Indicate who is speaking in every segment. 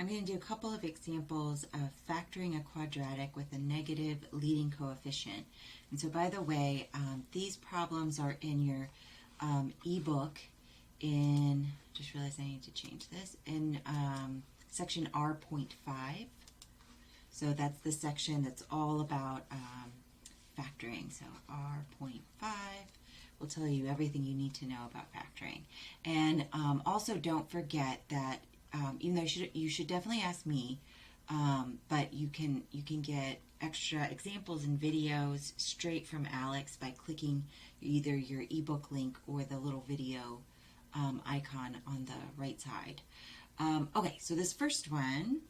Speaker 1: I'm going to do a couple of examples of factoring a quadratic with a negative leading coefficient. And so, by the way, these problems are in your ebook in, just realized I need to change this, in section R.5. So that's the section that's all about factoring. So R.5 will tell you everything you need to know about factoring. And also don't forget that even though you should definitely ask me, but you can get extra examples and videos straight from Alex by clicking either your ebook link or the little video icon on the right side. Okay, so this first one,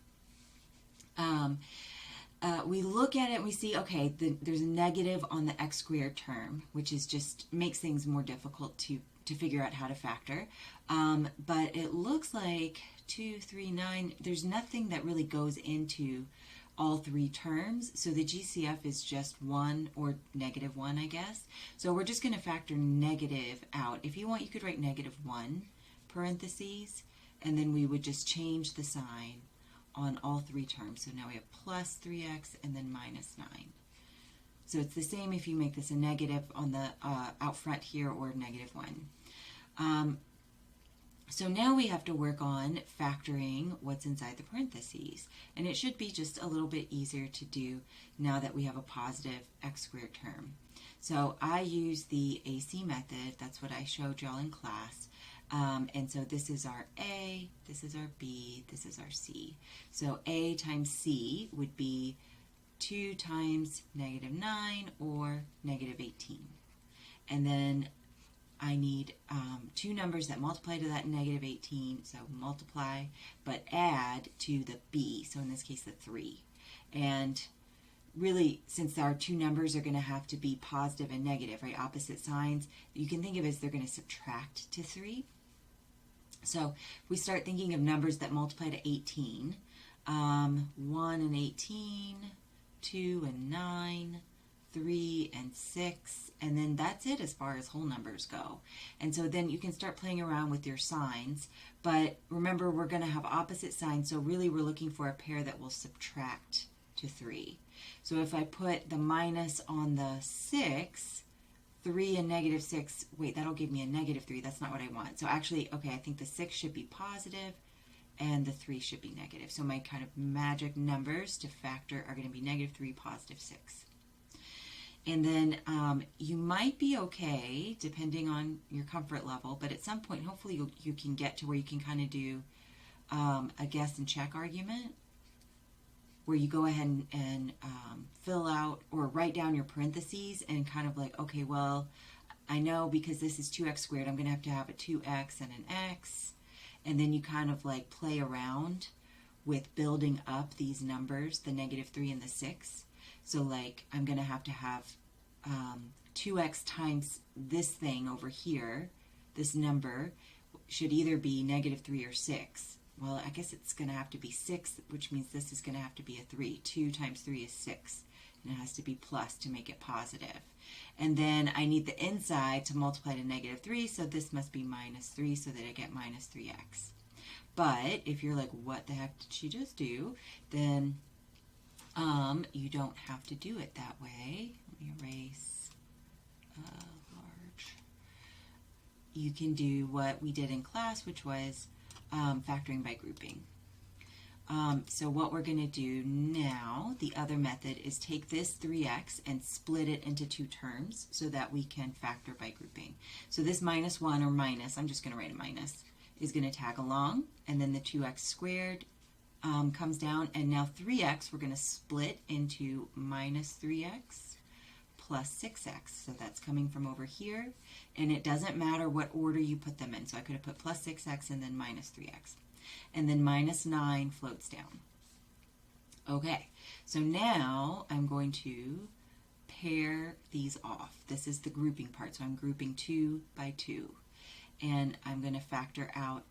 Speaker 1: we look at it and we see, okay, there's a negative on the x squared term, which is just makes things more difficult to figure out how to factor. But it looks like 2, 3, 9, there's nothing that really goes into all three terms. So the GCF is just 1 or -1, I guess. So we're just going to factor negative out. If you want, you could write -1 parentheses, and then we would just change the sign on all three terms. So now we have plus 3x and then minus 9. So it's the same if you make this a negative on the out front here or -1. So now we have to work on factoring what's inside the parentheses. And it should be just a little bit easier to do now that we have a positive x squared term. So I use the AC method. That's what I showed y'all in class. And so this is our A, this is our B, this is our C. So A times C would be 2 times -9 or -18. And then I need two numbers that multiply to that -18, so multiply, but add to the B, so in this case the 3. And really, since our two numbers are going to have to be positive and negative, right, opposite signs, you can think of it as they're going to subtract to 3. So if we start thinking of numbers that multiply to 18, 1 and 18, 2 and 9, 3 and 6, and then that's it as far as whole numbers go. And so then you can start playing around with your signs, but remember we're going to have opposite signs, so really we're looking for a pair that will subtract to 3. So if I put the minus on the 6, 3 and -6, wait, that'll give me a -3. That's not what I want. So actually, okay, I think the 6 should be positive and the 3 should be negative. So my kind of magic numbers to factor are going to be -3, positive 6. And then you might be okay, depending on your comfort level, but at some point, hopefully you can get to where you can kind of do a guess and check argument, where you go ahead and fill out or write down your parentheses and kind of like, okay, well, I know because this is 2x squared, I'm going to have a 2x and an x. And then you kind of like play around with building up these numbers, the -3 and the 6. So like I'm going to have 2x times this thing over here, this number should either be -3 or 6. Well, I guess it's going to have to be 6, which means this is going to have to be a 3. 2 times 3 is 6, and it has to be plus to make it positive. And then I need the inside to multiply to -3, so this must be -3 so that I get -3x. But if you're like, what the heck did she just do? Then you don't have to do it that way. Let me erase large. You can do what we did in class, which was factoring by grouping. So what we're going to do now, the other method, is take this 3x and split it into two terms so that we can factor by grouping. So this -1 or minus, I'm just going to write a minus, is going to tag along, and then the 2x squared comes down, and now 3x we're going to split into -3x plus 6x. So that's coming from over here, and it doesn't matter what order you put them in. So I could have put plus 6x and then -3x. And then -9 floats down. Okay, so now I'm going to pair these off. This is the grouping part, so I'm grouping 2 by 2. And I'm going to factor out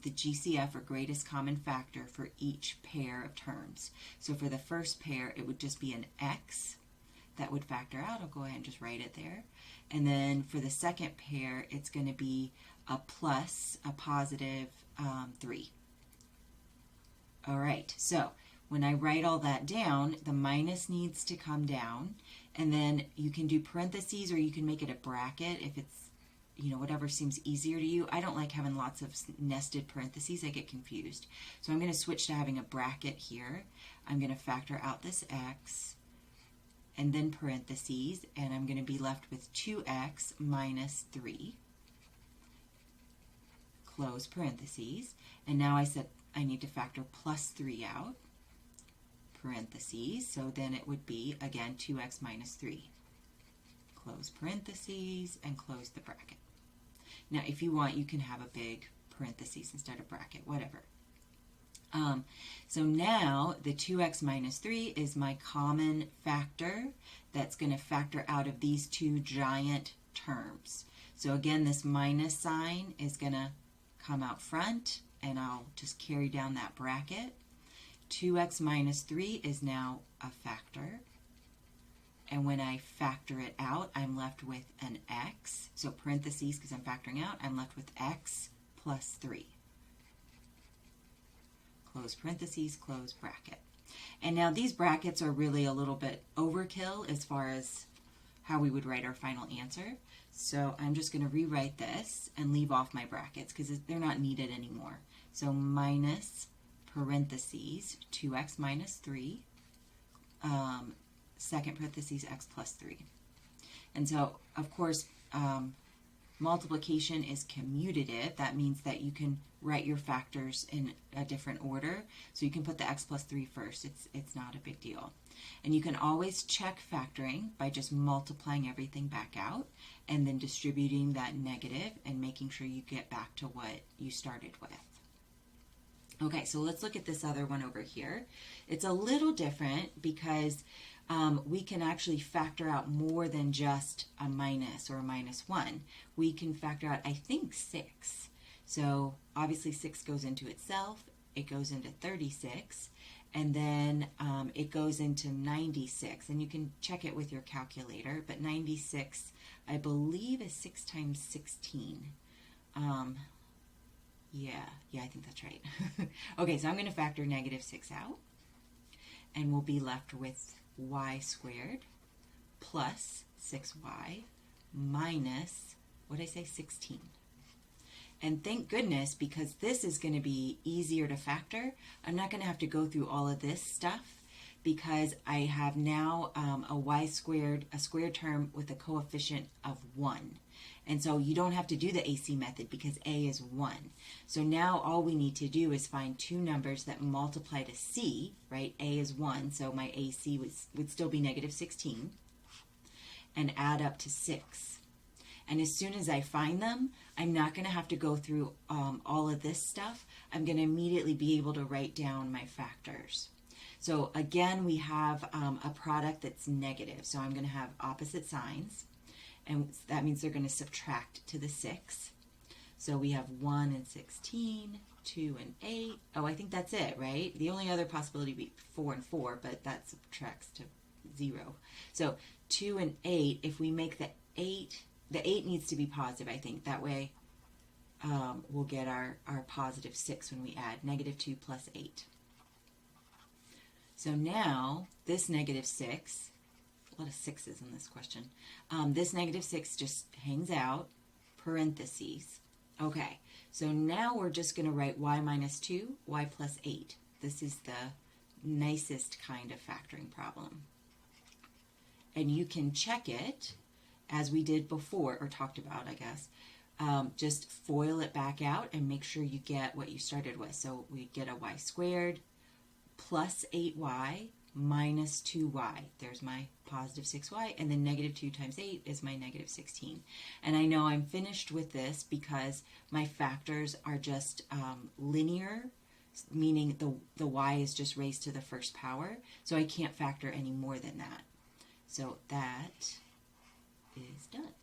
Speaker 1: the GCF, or greatest common factor, for each pair of terms. So for the first pair, it would just be an x that would factor out. I'll go ahead and just write it there. And then for the second pair, it's going to be a plus, a positive 3. All right, so when I write all that down, the minus needs to come down, and then you can do parentheses or you can make it a bracket if it's, whatever seems easier to you. I don't like having lots of nested parentheses. I get confused. So I'm going to switch to having a bracket here. I'm going to factor out this x and then parentheses, and I'm going to be left with 2x minus 3, close parentheses. And now I said I need to factor plus 3 out, parentheses, so then it would be, again, 2x minus 3. Close parentheses and close the bracket. Now, if you want, you can have a big parentheses instead of bracket, whatever. So now the 2x minus 3 is my common factor that's going to factor out of these two giant terms. So again, this minus sign is going to come out front, and I'll just carry down that bracket. 2x minus 3 is now a factor. And when I factor it out, I'm left with an x. So parentheses, because I'm factoring out, I'm left with x plus 3. Close parentheses, close bracket. And now these brackets are really a little bit overkill as far as how we would write our final answer. So I'm just going to rewrite this and leave off my brackets because they're not needed anymore. So minus parentheses 2x minus 3, second parentheses x plus 3. And so, of course, multiplication is commutative. That means that you can write your factors in a different order. So you can put the x plus 3 first. It's not a big deal. And you can always check factoring by just multiplying everything back out and then distributing that negative and making sure you get back to what you started with. Okay, so let's look at this other one over here. It's a little different because we can actually factor out more than just a minus or a minus 1. We can factor out, I think, 6. So obviously 6 goes into itself, it goes into 36, and then it goes into 96. And you can check it with your calculator, but 96, I believe, is 6 times 16. Yeah, I think that's right. Okay, so I'm going to factor negative 6 out, and we'll be left with y squared plus 6y minus, what did I say, 16. And thank goodness, because this is going to be easier to factor. I'm not going to have to go through all of this stuff because I have now a y squared, a square term with a coefficient of 1. And so you don't have to do the AC method because a is 1. So now all we need to do is find two numbers that multiply to c, right? A is 1, so my AC would still be negative 16, and add up to 6. And as soon as I find them, I'm not going to have to go through all of this stuff. I'm going to immediately be able to write down my factors. So again, we have a product that's negative. So I'm going to have opposite signs. And that means they're going to subtract to the 6. So we have 1 and 16, 2 and 8. Oh, I think that's it, right? The only other possibility would be 4 and 4, but that subtracts to 0. So 2 and 8, if we make the 8 needs to be positive, I think. That way we'll get our positive 6 when we add negative 2 plus 8. So now this negative 6, a lot of 6's in this question. This negative 6 just hangs out, parentheses. Okay, so now we're just going to write y minus 2, y plus 8. This is the nicest kind of factoring problem. And you can check it as we did before, or talked about, I guess. Just FOIL it back out and make sure you get what you started with. So we get a y squared plus 8y minus 2y. There's my positive 6y, and then negative 2 times 8 is my negative 16. And I know I'm finished with this because my factors are just linear, meaning the y is just raised to the first power, so I can't factor any more than that. So that is done.